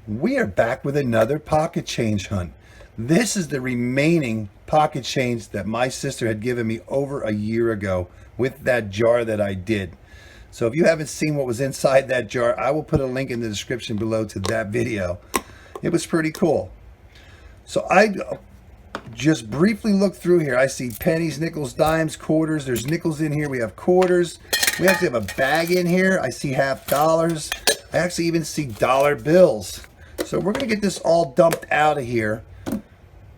We are back with another pocket change hunt. This is the remaining pocket change that my sister had given me over a year ago with that jar that I did. So if you haven't seen what was inside that jar, I will put a link in the description below to that video. It was pretty cool. So I just briefly looked through here. I see pennies, nickels, dimes, quarters. There's nickels in here. We have quarters. We actually have a bag in here. I see half dollars. I actually even see dollar bills. So we're going to get this all dumped out of here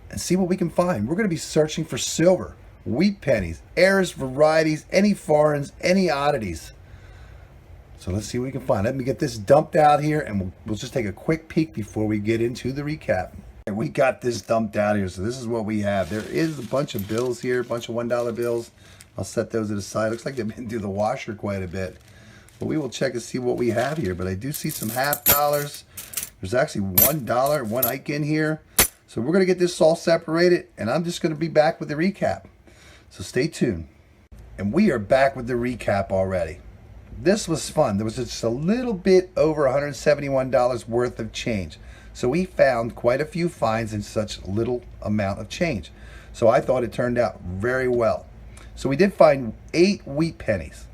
and see what we can find. We're going to be searching for silver, wheat pennies, heirs, varieties, any foreigns, any oddities. So let's see what we can find. Let me get this dumped out here and we'll just take a quick peek before we get into the recap. And we got this dumped out here, so this is what we have. There is a bunch of bills here, a bunch of $1 bills. I'll set those to the side. Looks like they've been through the washer quite a bit. But we will check and see what we have here. But I do see some half dollars. There's actually $1, one Ike in here. So we're going to get this all separated, and I'm just going to be back with the recap. So stay tuned. And we are back with the recap already. This was fun. There was just a little bit over $171 worth of change. So we found quite a few finds in such little amount of change. So I thought it turned out very well. So we did find 8 wheat pennies.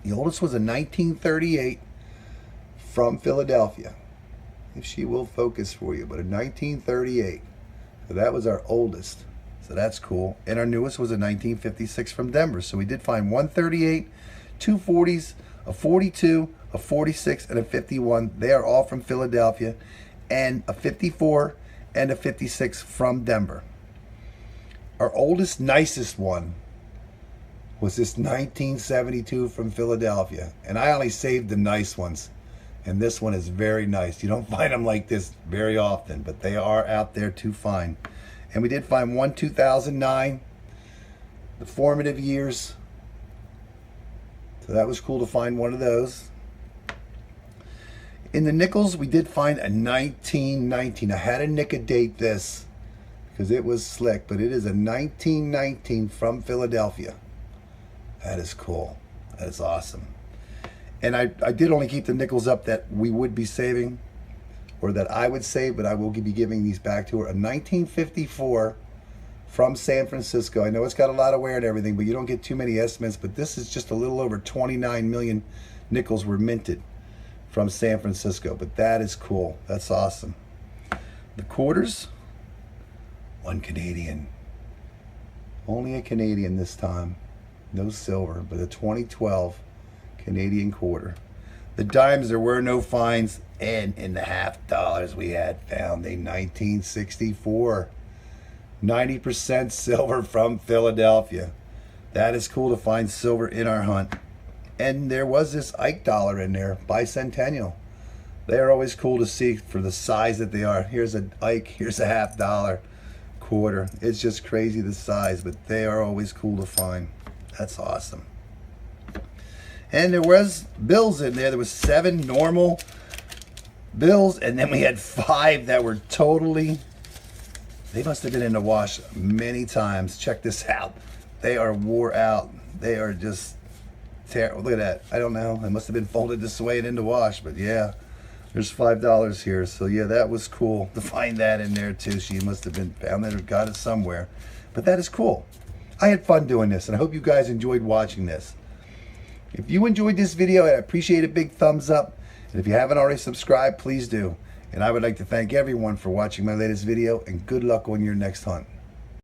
The oldest was a 1938 from Philadelphia. If she will focus for you, but a 1938. So that was our oldest. So that's cool. And our newest was a 1956 from Denver. So we did find 138, 2 40s, a 42, a 46, and a 51. They are all from Philadelphia. And a 54 and a 56 from Denver. Our oldest, nicest one was this 1972 from Philadelphia. And I only saved the nice ones. And this one is very nice. You don't find them like this very often, but they are out there to find. And we did find one 2009, the formative years. So that was cool to find one of those. In the nickels, we did find a 1919. I had to nick a date this because it was slick, but it is a 1919 from Philadelphia. That is cool. That is awesome. And I did only keep the nickels up that we would be saving, or that I would save, but I will be giving these back to her. A 1954 from San Francisco. I know it's got a lot of wear and everything, but you don't get too many estimates, but this is just a little over 29 million nickels were minted from San Francisco. But that is cool. That's awesome. The quarters, 1 Canadian. Only a Canadian this time. No silver, but a 2012 Canadian quarter. The dimes, there were no finds, and in the half dollars we had found a 1964 90% silver from Philadelphia. That is cool to find silver in our hunt. And there was this Ike dollar in there, bicentennial. They are always cool to see for the size that they are. Here's an Ike, here's a half dollar quarter. It's just crazy the size, but they are always cool to find. That's awesome. And there was bills in there. There was 7 normal bills, and then we had 5 that were totally, they must have been in the wash many times. Check this out. They are wore out. They are just terrible. Look at that. I don't know. It must have been folded this way and in the wash, but yeah, there's $5 here. So yeah, that was cool to find that in there too. She must have been found it or got it somewhere, but that is cool. I had fun doing this, and I hope you guys enjoyed watching this. If you enjoyed this video, I'd appreciate a big thumbs up. And if you haven't already subscribed, please do. And I would like to thank everyone for watching my latest video, and good luck on your next hunt.